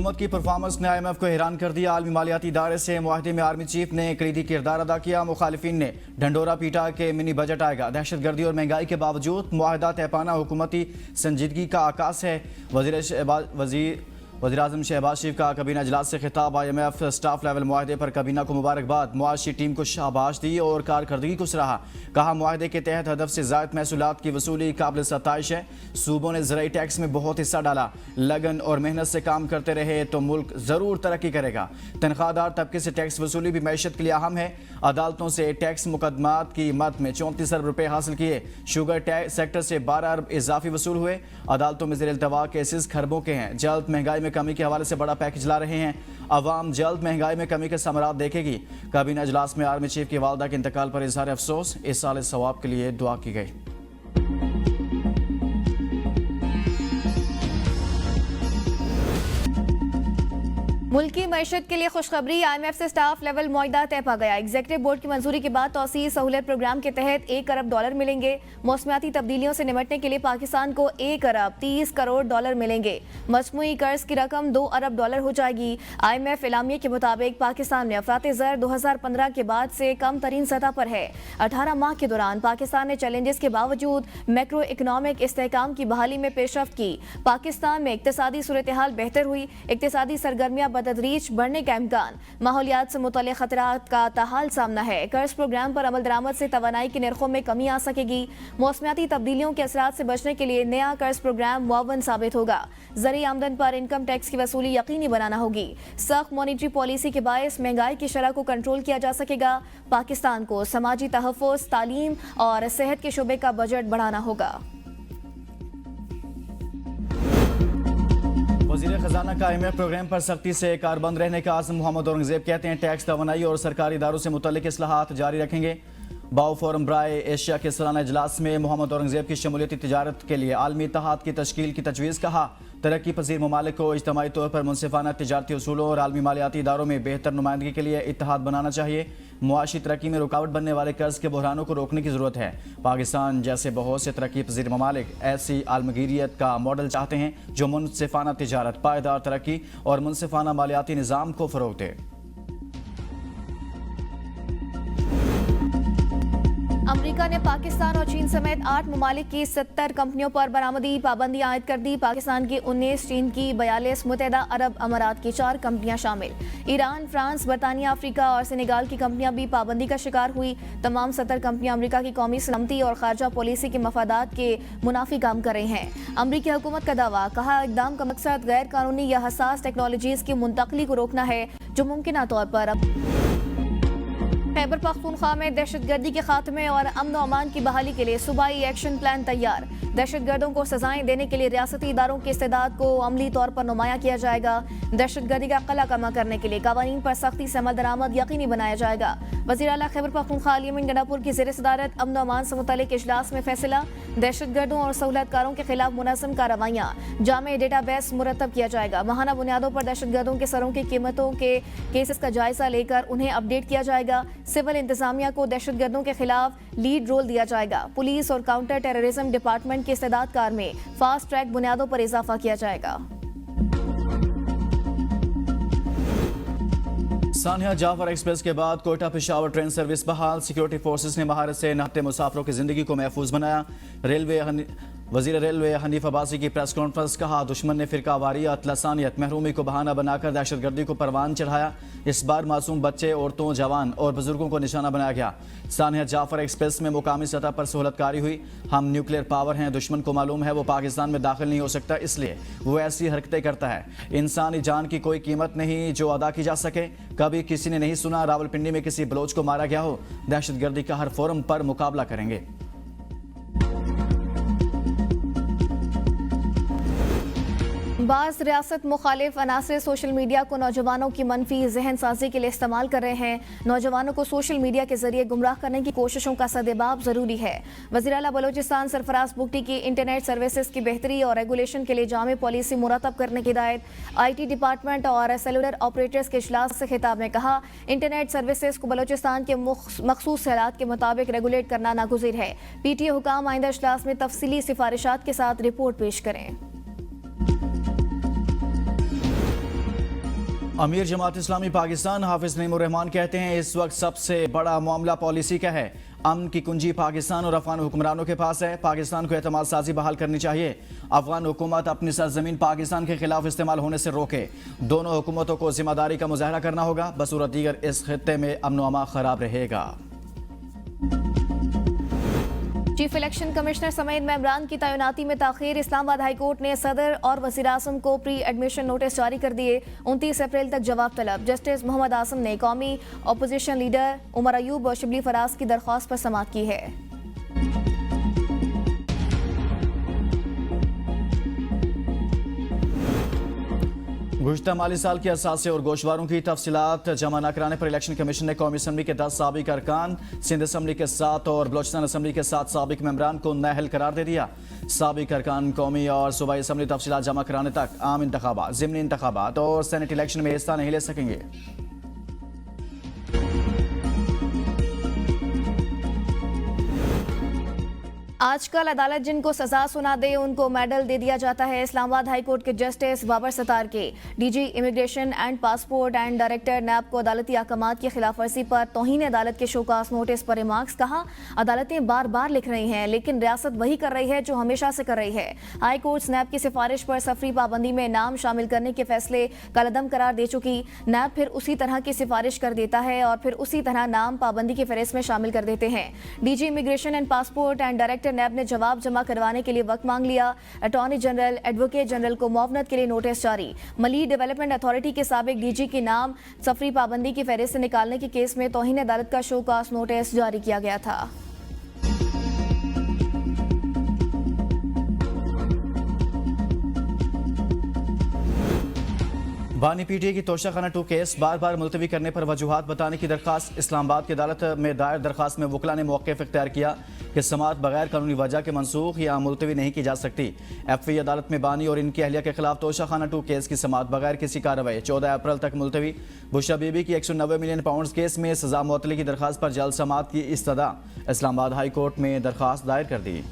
हुकूमत की परफॉर्मेंस ने IMF को हैरान कर दिया। आलमी मालियाती इदारे से मुआहदे में आर्मी चीफ ने कलीदी किरदार अदा किया। मुखालिफिन ने ढंडोरा पीटा के मिनी बजट आएगा। दहशतगर्दी और महंगाई के बावजूद मुआहदा तय पाना हुकूमती संजीदगी का आकाश है। वज़ीर आज़म शहबाज शरीफ का काबीना इजलास से खिताब। IMF स्टाफ लेवल मुआहदे पर काबीना को मुबारकबाद। मुआशी टीम को शाबाश दी और कारकर्दगी को सराहा। कहा मुआहदे के तहत हदफ से ज़ायद महसूलात की वसूली काबिल सताइश है। सूबों ने ज़राई टैक्स में बहुत हिस्सा डाला। लगन और मेहनत से काम करते रहे तो मुल्क ज़रूर तरक्की करेगा। तनख्वाहदार तबके से टैक्स वसूली भी मैशत के लिए अहम है। अदालतों से टैक्स मुकदमात की मद में 34 अरब रुपये हासिल किए। शुगर सेक्टर से 12 अरब इजाफी वसूल हुए। अदालतों में ज़ेर इल्तवा केसेस खरबों के हैं। जल्द महंगाई में कमी के हवाले से बड़ा पैकेज ला रहे हैं। अवाम जल्द महंगाई में कमी के समरात देखेगी। काबीना इजलास में आर्मी चीफ की वालदा के इंतकाल पर इजहार अफसोस। इस साल सवाब के लिए दुआ की गई। मुल्क की मईशत के लिए खुशखबरी। IMF से स्टाफ लेवल मुआहदा तय पा गया। एग्जीक्यूटिव बोर्ड की मंजूरी के बाद तौसीई सहूलियत प्रोग्राम के तहत $1 अरब मिलेंगे। मौसमियाती तब्दीलियों से निपटने के लिए पाकिस्तान को $1 अरब 30 करोड़ मिलेंगे। मजमूई कर्ज की रकम $2 अरब हो जाएगी। IMF एलामिया के मुताबिक पाकिस्तान में अफरात ज़र 2015 के बाद से कम तरीन सतह पर है। 18 माह के दौरान पाकिस्तान ने चैलेंजेस के बावजूद मैक्रो इकनॉमिक इस्तेहकाम की बहाली में पेशरफ्त की। पाकिस्तान में इक्तिसादी सूरत हाल बेहतर हुई। इक्तिसादी सरगर्मियां तदरीज बढ़ने का इम्कान। माहौलियात से मुतल्लिक़ खतरात का ताहाल सामना है। कर्ज प्रोग्राम पर अमल दरामद से तवानाई की नरखों में कमी आ सकेगी। मौसमियाती तब्दीलियों के असरात से बचने के लिए नया कर्ज प्रोग्राम मुअव्वन साबित होगा। ज़री आमदन पर इनकम टैक्स की वसूली यकीनी बनाना होगी। सख्त मॉनिटरी पॉलिसी के बायस महंगाई की शरह को कंट्रोल किया जा सकेगा। पाकिस्तान को समाजी तहफ़्फ़ुज़, तालीम और सेहत के शोबे का बजट बढ़ाना होगा। वज़ीर ख़जाना का IMF प्रोग्राम पर सख्ती से कारबंद रहने का आज़म। मोहम्मद औरंगज़ेब कहते हैं टैक्स तवानाई और सरकारी इदारों से मुतल्लिक़ इस्लाहात जारी रखेंगे। बाओ फोरम ब्राय एशिया के सालाना इजलास में मोहम्मद औरंगज़ेब की शमूलियती तिजारत के लिए आलमी इत्तेहाद की तश्कील की तजवीज़। कहा तरक्की पजीर ममालिक को इज्तमाही तौर पर मुनसिफाना तिजारती उसूलों और आलमी मालियाती इदारों में बेहतर नुमाइंदगी के लिए इत्तेहाद बनाना चाहिए। मुआशी तरक्की में रुकावट बनने वाले कर्ज के बहरानों को रोकने की ज़रूरत है। पाकिस्तान जैसे बहुत से तरक्की पजीर ममालिक ऐसी आलमगीरियत का मॉडल चाहते हैं जो मुनसिफाना तिजारत, पायदार तरक्की और मुनसिफाना मालियाती निज़ाम को फ़रोग़ दे। अमेरिका ने पाकिस्तान और चीन समेत 8 ममालिक की 70 कंपनियों पर बरामदी पाबंदी आयद कर दी। पाकिस्तान की 19, चीन की 42, मुत्तहदा अरब अमारात की 4 कंपनियां शामिल। ईरान, फ्रांस, बरतानिया, अफ्रीका और सेनेगाल की कंपनियां भी पाबंदी का शिकार हुई। तमाम 70 कंपनियां अमेरिका की कौमी सलामती और खारजा पॉलिसी के मफादात के मुनाफी काम कर रही हैं। अमेरिकी हुकूमत का दावा। कहा इकदाम का मकसद गैर कानूनी या हसास टेक्नोलॉजीज की मुंतकली को रोकना है जो मुमकिन तौर पर खैबर पख्तूनख्वा में दहशतगर्दी के खात्मे और अमन अमान की बहाली के लिए सूबाई एक्शन प्लान तैयार। दहशतगर्दों को सजाएं देने के लिए रियासती इदारों की इस्तेदाद को अमली तौर पर नुमाया किया जाएगा। दहशतगर्दी का कला कमा करने के लिए कवानीन पर सख्ती से अमल दरामद यकीनी बनाया जाएगा। वज़ीर आला खैबर पख्तूनख्वा अली गंडापुर की ज़ेर सदारत अमन अमान से मुतल्लिक़ इजलास में फैसला। दहशतगर्दों और सहूलतकारों के खिलाफ मुनज़्ज़म कार्रवाइयाँ, जामे डेटाबेस मुरतब किया जाएगा। माहाना बुनियादों पर दहशतगर्दों के सरों की कीमतों के केसेस का जायजा लेकर उन्हें अपडेट किया जाएगा। सिविल इंतजामिया को दहशतगर्दों के खिलाफ लीड रोल दिया जाएगा। पुलिस और काउंटर टेररिज्म डिपार्टमेंट के इस्तेदाद कार में फास्ट ट्रैक बुनियादों पर इजाफा किया जाएगा। सानिया जाफर एक्सप्रेस के बाद कोयटा पेशावर ट्रेन सर्विस बहाल। सिक्योरिटी फोर्सेस ने महारत से नहते मुसाफिरों की जिंदगी को महफूज बनाया। वज़ीर रेलवे हनीफ अब्बासी की प्रेस कॉन्फ्रेंस। कहा दुश्मन ने फिरका वारियत, लसानियत, महरूमी को बहाना बनाकर दहशतगर्दी को परवान चढ़ाया। इस बार मासूम बच्चे, औरतों, जवान और बुजुर्गों को निशाना बनाया गया। सानिया जाफर एक्सप्रेस में मुकामी सतह पर सहूलतकारी हुई। हम न्यूक्लियर पावर हैं, दुश्मन को मालूम है वो पाकिस्तान में दाखिल नहीं हो सकता, इसलिए वो ऐसी हरकतें करता है। इंसानी जान की कोई कीमत नहीं जो अदा की जा सके। कभी किसी ने नहीं सुना रावलपिंडी में किसी बलोच को मारा गया हो। दहशतगर्दी का हर फोरम पर मुकाबला करेंगे। बाज़ रियासत मुखालिफ अनासर सोशल मीडिया को नौजवानों की मनफी जहन साजी के लिए इस्तेमाल कर रहे हैं। नौजवानों को सोशल मीडिया के जरिए गुमराह करने की कोशिशों का सदेबाब जरूरी है। वज़ीर आला बलोचिस्तान सरफराज बुगटी की इंटरनेट सर्विसेज की बेहतरी और रेगुलेशन के लिए जामे पॉलिसी मुरतब करने की हिदायत। IT डिपार्टमेंट और सेलुलर ऑपरेटर्स के इजलास से खिताब में कहा इंटरनेट सर्विसेज को बलोचिस्तान के मखसूस हालात के मुताबिक रेगुलेट करना नागुज़ीर है। PTA हुकाम आइंदा इजलास में तफसीली सिफारिशात के साथ रिपोर्ट पेश करें। अमीर जमात इस्लामी पाकिस्तान हाफिज नईमुर रहमान कहते हैं इस वक्त सबसे बड़ा मामला पॉलिसी का है। अमन की कुंजी पाकिस्तान और अफगान हुक्मरानों के पास है। पाकिस्तान को एतमाद साजी बहाल करनी चाहिए। अफगान हुकूमत अपनी सरजमीन पाकिस्तान के खिलाफ इस्तेमाल होने से रोके। दोनों हुकूमतों को जिम्मेदारी का मुजाहरा करना होगा। बसूरत दीगर इस खित्ते में अमन व अमा खराब रहेगा। चीफ इलेक्शन कमिश्नर समेत मेंबरान की तैनाती में ताखीर। इस्लामाबाद हाईकोर्ट ने सदर और वज़ीर आज़म को प्री एडमिशन नोटिस जारी कर दिए। 29 अप्रैल तक जवाब तलब। जस्टिस मोहम्मद आसम ने कौमी अपोजिशन लीडर उमर अयूब और शिबली फराज की दरख्वास्त पर समाअत की है। गुज़श्ता माली साल के असासे और गोशवारों की तफसीलात जमा न कराने पर इलेक्शन कमीशन ने कौमी असम्बली के 10 साबिक अरकान, सिंध असम्बली के 7 और बलोचिस्तान असम्बली के 7 साबिक मेंबरान को नाअहल करार दे दिया। साबिक अरकान कौमी और सूबाई असम्बली तफसीलात जमा कराने तक आम इंतखाबात, ज़िमनी इंतखाबात और सेनेट इलेक्शन में हिस्सा नहीं ले सकेंगे। आजकल अदालत जिनको सजा सुना दे उनको मेडल दे दिया जाता है। इस्लामाबाद हाईकोर्ट के जस्टिस बाबर सत्तार के DG immigration and passport and director NAB को अदालती अहकामात की खिलाफ वर्जी पर तौहीन अदालत के शोकास नोटिस पर रिमार्क्स। कहा, अदालतें बार बार लिख रही हैं लेकिन रियासत वही कर रही है जो हमेशा से कर रही है। हाई कोर्ट नैब की सिफारिश पर सफरी पाबंदी में नाम शामिल करने के फैसले कलअदम करार दे चुकी। नैब फिर उसी तरह की सिफारिश कर देता है और फिर उसी तरह नाम पाबंदी की फहरिस्त में शामिल कर देते हैं। DG immigration and passport and director NAB ने जवाब जमा करवाने के लिए वक्त मांग लिया। अटॉर्नी जनरल, एडवोकेट जनरल को मुआवनत के लिए नोटिस जारी। मली डेवलपमेंट अथॉरिटी के साबिक डीजी के नाम सफरी पाबंदी की फहरिस्त से निकालने के केस में तौहीन अदालत का शोकास नोटिस जारी किया गया था। बानी पीटीए की तोशाखाना 2 केस बार बार मुलतवी करने पर वजूहात बताने की दरखास्त। इस्लामाबाद की अदालत में दायर दरखास्त में वकला ने मौक़िफ़ इख्तियार किया कि समाअत बगैर कानूनी वजह के मनसूख या मुलतवी नहीं की जा सकती। एफवी अदालत में बानी और इनकी अहलिया के खिलाफ तोशाखाना 2 केस की समाअत बगैर किसी कार्रवाई 14 अप्रैल तक मुलतवी। बुशरा बीबी की 190 मिलियन पाउंड केस में सजा मुअत्तली की दरखास्त पर जल्द समाअत की इस्तदा। इस्लामाबाद हाई कोर्ट में दरखास्त दायर कर दी।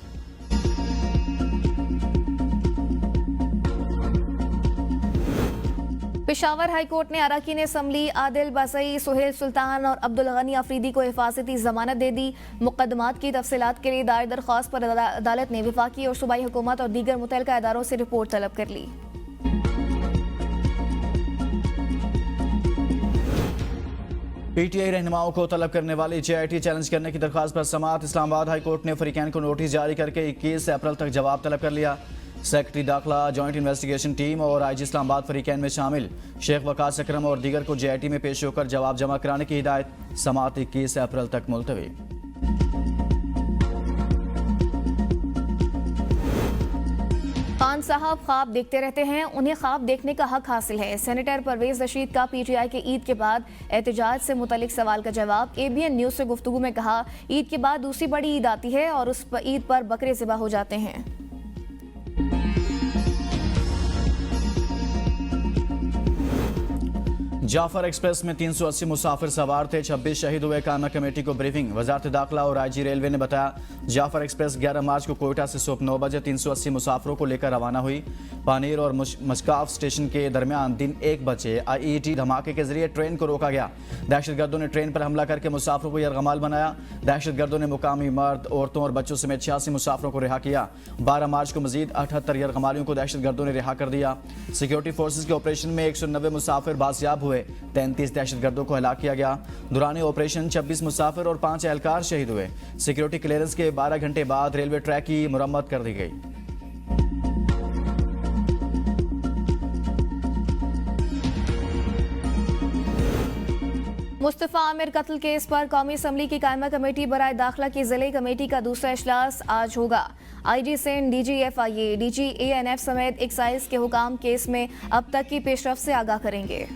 पेशावर हाई कोर्ट ने अरकान असम्बली आदिल बसई, सुहेल सुल्तान और अब्दुल गनी अफरीदी को हिफाजती जमानत दे दी। मुकदमात की तफसीलात के लिए दायर दरख्वास्त पर अदालत ने वफाकी और सूबाई हुकूमत और दीगर मुतल्लिका इदारों से रिपोर्ट तलब कर ली। पीटीआई रहनुमाओं को तलब करने वाली JIT चैलेंज करने की दरख्वास्त पर समाअत। इस्लामाबाद हाई कोर्ट ने फरीकैन को नोटिस जारी करके 21 अप्रैल तक जवाब तलब कर लिया। सेक्रेटरी दाखिला, जॉइंट इन्वेस्टिगेशन टीम और IG इस्लामाबाद फरीकैन में शामिल शेख वकास अकरम और दीगर को JIT में पेश होकर जवाब जमा कराने की हिदायत। समाअत 21 अप्रैल तक मुलतवी। खान साहब ख्वाब देखते रहते हैं, उन्हें ख्वाब देखने का हक हासिल है। सेनेटर परवेज रशीद का PTI के ईद के बाद एहतजाज से मुतल्लिक सवाल का जवाब। ABN न्यूज़ से गुफ्तगू में कहा, ईद के बाद दूसरी बड़ी ईद आती है और उस ईद पर बकरे ज़िबा हो जाते हैं। जाफर एक्सप्रेस में 380 मुसाफिर सवार थे, 26 शहीद हुए। कायमा कमेटी को ब्रीफिंग। वजारत दाखिला और IG रेलवे ने बताया, जाफर एक्सप्रेस 11 मार्च को कोयटा से सुबह 9 बजे 380 मुसाफिरों को लेकर रवाना हुई। पानीर और मशकाफ स्टेशन के दरमियान दिन 1 बजे IED धमाके के जरिए ट्रेन को रोका गया। दहशतगर्दों ने ट्रेन पर हमला करके मुसाफिरों को यरगमाल बनाया। दहशतगर्दों ने मुकामी मर्द, औरतों और बच्चों समेत 86 मुसाफिरों को रिहा किया। 12 मार्च को मजीद 78 यरगमालियों को दहशतगर्दों ने रिहा कर दिया। सिक्योरिटी फोर्सेज के ऑपरेशन में 190 मुसाफिर बाजियाब हुए। 33 दहशतगर्दों को हलाक किया गया। दौरान ऑपरेशन 26 मुसाफिर और 5 एहलकार शहीद हुए। सिक्योरिटी क्लियरेंस के 12 घंटे बाद रेलवे ट्रैक की मुरम्मत कर दी गई। मुस्तफ़ा आमिर कत्ल केस पर कौमी असम्बली की कायमा कमेटी बराए दाखिला की ज़िले कमेटी का दूसरा इजलास आज होगा। IG Sindh, DG FIA, DG ANF समेत एक्साइज के हुकाम केस में अब तक की पेशरफ से आगाह करेंगे।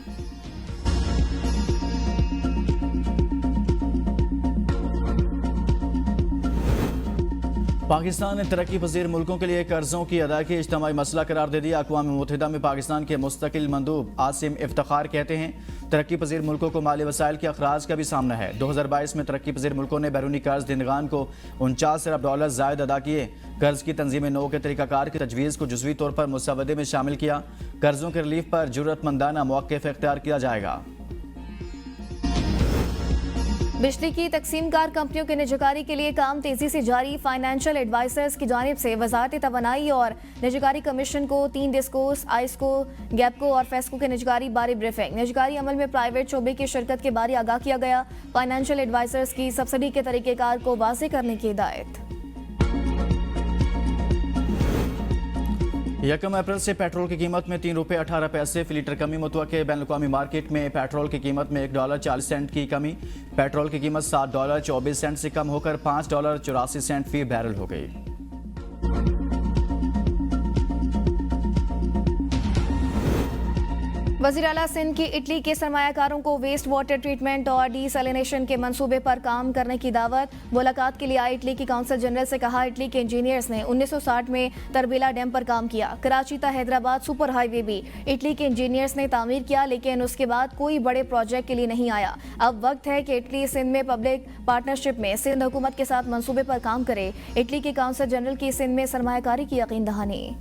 पाकिस्तान ने तरक्की पजीर मुल्कों के लिए कर्जों की अदायगी इज्तिमाई मसला करार दे दिया। अक़वाम मुत्तहिदा में पाकिस्तान के मुस्तकिल मंदूब आसिम इफ्तिखार कहते हैं तरक्की पजीर मुल्कों को माली वसाइल के अखराज का भी सामना है। 2022 में तरक्की पजीर मुल्कों ने बैरूनी कर्ज देनगान को $49 अरब जायद अदा किए। कर्ज की तंजीम नौ के तरीक़ाकार की तजवीज़ को जुज़वी तौर पर मुसवदे में शामिल किया। कर्जों के रिलीफ पर ज़रूरतमंदाना मौक़िफ़ इख्तियार किया जाएगा। बिजली की तकसीमकार कंपनियों के निजीकारी के लिए काम तेजी से जारी। फाइनेंशियल एडवाइजर्स की जानिब से वजारत तवानाई और निजीकारी कमीशन को 3 डिस्कोस, आइस्को, गैपको और फेस्को के निजीकारी बारे ब्रीफिंग। निजीकारी अमल में प्राइवेट शोबे की शिरकत के बारे आगाह किया गया। फाइनेंशियल एडवाइजर्स की सब्सिडी के तरीक़ेकार को वाज़ेह करने की हिदायत। 1 अप्रैल से पेट्रोल की कीमत में ₹3.18 फी लीटर कमी मुतवक्के। बैनुल-अक़वामी मार्केट में पेट्रोल की कीमत में $1.40 की कमी। पेट्रोल की कीमत $7.24 से कम होकर $5.84 फी बैरल हो गई। वज़ीर आला सिंध की इटली के सरमायाकारों को वेस्ट वाटर ट्रीटमेंट और डीसैलिनेशन के मंसूबे पर काम करने की दावत। मुलाकात के लिए आए इटली की काउंसिल जनरल से कहा इटली के इंजीनियर्स ने 1960 में तरबेला डैम पर काम किया। कराची ता हैदराबाद सुपर हाईवे भी इटली के इंजीनियर्स ने तामीर किया, लेकिन उसके बाद कोई बड़े प्रोजेक्ट के लिए नहीं आया। अब वक्त है कि इटली सिंध में पब्लिक पार्टनरशिप में सिंध हुकूमत के साथ मंसूबे पर काम करे। इटली के काउंसिल जनरल की सिंध में सरमायाकारी की यकीन दहानी।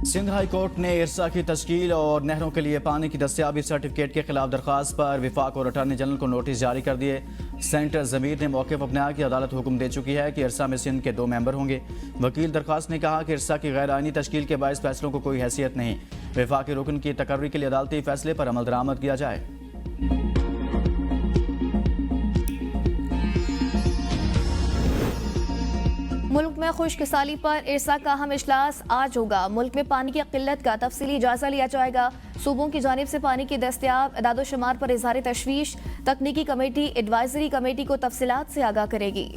सिंध हाई कोर्ट ने इरसा की तश्कील और नहरों के लिए पानी की दस्तियाबी सर्टिफिकेट के खिलाफ दरख्वास्त पर विफाक और अटॉर्नी जनरल को नोटिस जारी कर दिए। सेनेटर जमीर ने मौक़िफ़ अपनाया कि अदालत हुक्म दे चुकी है कि इरसा में सिंध के 2 मेंबर होंगे। वकील दरख्वास्त ने कहा कि इरसा की गैर आइनी तश्कील के बाइस फैसलों को कोई हैसियत नहीं। विफाकी रुकन की तकर्री के लिए अदालती फैसले पर अमल दरामद किया जाए। मुल्क में खुश्कसाली पर इरसा का अहम इजलास आज होगा। मुल्क में पानी की किल्लत का तफसीली जायजा लिया जाएगा। सूबों की जानिब से पानी की दस्तियाब एदाद-ओ-शुमार पर इजहार तशवीश। तकनीकी कमेटी एडवाइजरी कमेटी को तफसीलात से आगाह करेगी।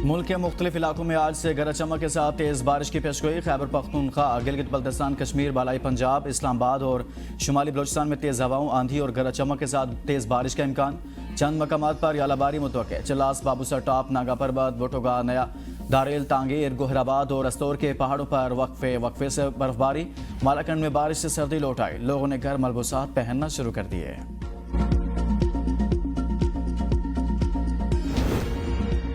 मुल्क के मुख्तलिफ इलाकों में आज से गरज चमक के साथ तेज़ बारिश की पेशगोई। खैबर पख्तूनख्वा, गिलगित बल्तिस्तान, कश्मीर, बालाई पंजाब, इस्लामाबाद और शुमाली बलोचिस्तान में तेज़ हवाओं, आंधी और गरज चमक के साथ तेज़ बारिश का इम्कान। चंद मकामात पर यालाबारी मुतवक्के। चलास, बाबूसर टॉप, नागा परबत, बोटोगा, नया दारेल, तांगीर, गोहराबाद और अस्तौर के पहाड़ों पर वक्फे से बर्फबारी। मालाकंड में बारिश से सर्दी लौट आई। लोगों ने घर मलबूसात पहनना शुरू कर दिए।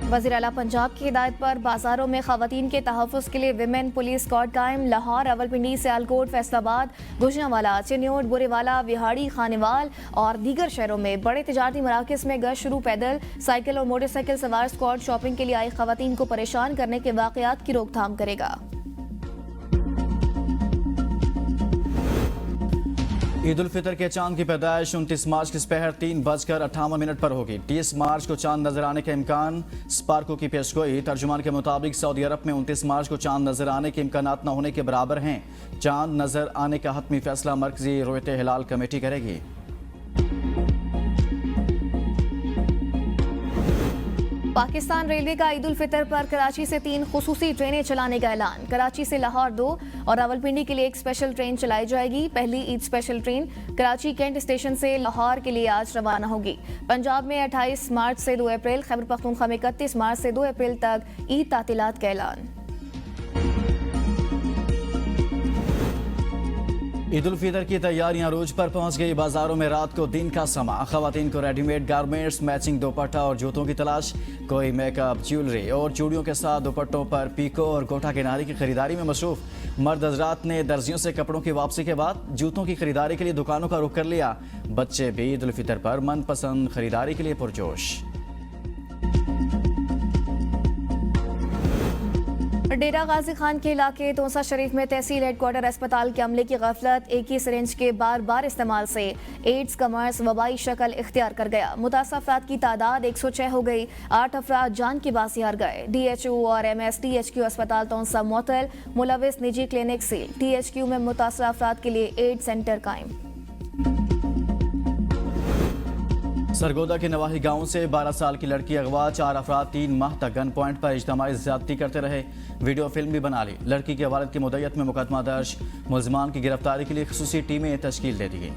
वज़ीर आला पंजाब की हिदायत पर बाजारों में खवातीन के तहफ़्फ़ुज़ के लिए विमेन पुलिस स्क्वाड कायम। लाहौर, रावलपिंडी, सियालकोट, फैसलाबाद, गुजरांवाला, चिन्योट, बुरेवाला, विहाड़ी, खानेवाल और दीगर शहरों में बड़े तिजारती मराकज़ में गश्त शुरू। पैदल, साइकिल और मोटरसाइकिल सवार स्क्वाड शॉपिंग के लिए आई खवातीन को परेशान करने के वाक़यात की रोकथाम करेगा। ईद उल फितर के चांद की पैदाइश 29 मार्च की दोपहर 3:58 पर होगी। 30 मार्च को चांद नजर आने का इम्कान। स्पार्को की पेशगोई। तर्जुमान के मुताबिक सऊदी अरब में 29 मार्च को चांद नजर आने के इम्कानात न होने के बराबर हैं। चांद नजर आने का हतमी फैसला मरकजी रोयत हिलाल कमेटी करेगी। पाकिस्तान रेलवे का ईद उल फितर पर कराची से 3 खुसूसी ट्रेनें चलाने का ऐलान। कराची से लाहौर 2 और रावलपिंडी के लिए एक स्पेशल ट्रेन चलाई जाएगी। पहली Eid special train Karachi cantt station से लाहौर के लिए आज रवाना होगी। पंजाब में 28 मार्च से 2 अप्रैल, खैबर पख्तूनख्वा में 31 मार्च से 2 अप्रैल तक ईद तातीलात का ऐलान। ईद उल फितर की तैयारियां रूज पर पहुंच गई। बाजारों में रात को दिन का समा। खवातीन को रेडीमेड गारमेंट्स, मैचिंग दुपट्टा और जूतों की तलाश। कोई मेकअप, ज्वेलरी और चूड़ियों के साथ दुपट्टों पर पीको और गोटा किनारी की खरीदारी में मसरूफ। मर्द हजरात ने दर्जियों से कपड़ों की वापसी के बाद जूतों की खरीदारी के लिए दुकानों का रुख कर लिया। बच्चे भी ईद उल फितर पर मनपसंद खरीदारी के लिए पुरजोश। डेरा गाजी खान के इलाके तोसा शरीफ में तहसील हेडक्वार्टर अस्पताल के अमले की गफलत। एक ही सिरिंज के बार बार इस्तेमाल से एड्स का मर्ज वबाई शक्ल इख्तियार कर गया। मुतासर अफराद की तादाद 106 हो गई। 8 अफराद जान की बासी हार गए। DHO और MSTHQ अस्पताल तोसा मुअत्तल। मुलविस निजी क्लिनिक सील। THQ में मुतासर अफराद के लिए एड्स सेंटर कायम। सरगोदा के नवाही गांव से 12 साल की लड़की अगवा। 4 अफराद 3 माह तक गन पॉइंट पर इज्तिमाई ज्यादती करते रहे। वीडियो फिल्म भी बना ली। लड़की के वालिद की मुद्दत में मुकदमा दर्ज। मुलजमान की गिरफ्तारी के लिए खुसूसी टीमें तश्कील दे दी गई।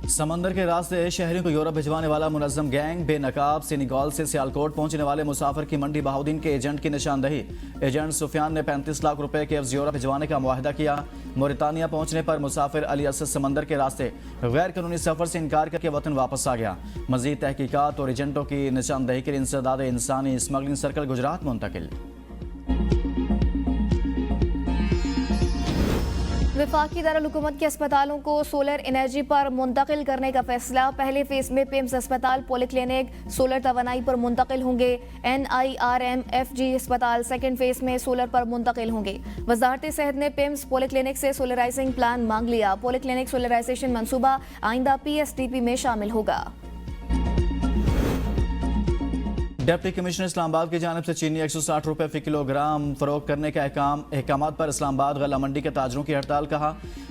समंदर के रास्ते शहरियों को यूरोप भिजवाने वाला मुनज़्ज़म गैंग बेनकाब सेनेगल से सियालकोट पहुंचने वाले मुसाफिर की मंडी बहाउद्दीन के एजेंट की निशानदही। एजेंट सुफियान ने 35 लाख रुपए के एवज यूरोप भिजवाने का मुआहदा किया। मोरितानिया पहुंचने पर मुसाफिर अली असद समंदर के रास्ते गैर कानूनी सफर से इनकार करके वतन वापस आ गया। मजीद तहकीकात और एजेंटों की निशानदही के लिए इंसदाद इंसानी स्मगलिंग सर्कल गुजरात मुंतकिल। वफाकी दारुल-हुकूमत के अस्पतालों को सोलर एनर्जी पर मुंतकिल करने का फैसला। पहले फेज में पिम्स अस्पताल पॉलीक्लिनिक सोलर तवानाई पर मुंतकिल होंगे। NIRMFG अस्पताल सेकेंड फेज में सोलर पर मुंतकिल होंगे। वजारत सेहत ने पिम्स पॉलीक्लिनिक से सोलराइजिंग प्लान मांग लिया। पॉलीक्लिनिक सोलराइजेशन मंसूबा आइंदा PSDP में शामिल होगा। डिप्टी कमिश्नर इस्लामाबाद की जानिब से चीनी 160 रुपए फी किलोग्राम फरोख्त करने के अहकाम पर इस्लामाबाद गल्ला मंडी के ताजरों की हड़ताल। कहा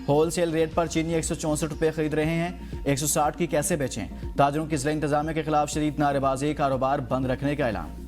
होलसेल रेट पर चीनी 164 रुपए खरीद रहे हैं, 160 की कैसे बेचें। ताजरों की जिला इंतजामिया के खिलाफ शदीद नारेबाजी, कारोबार बंद रखने का ऐलान।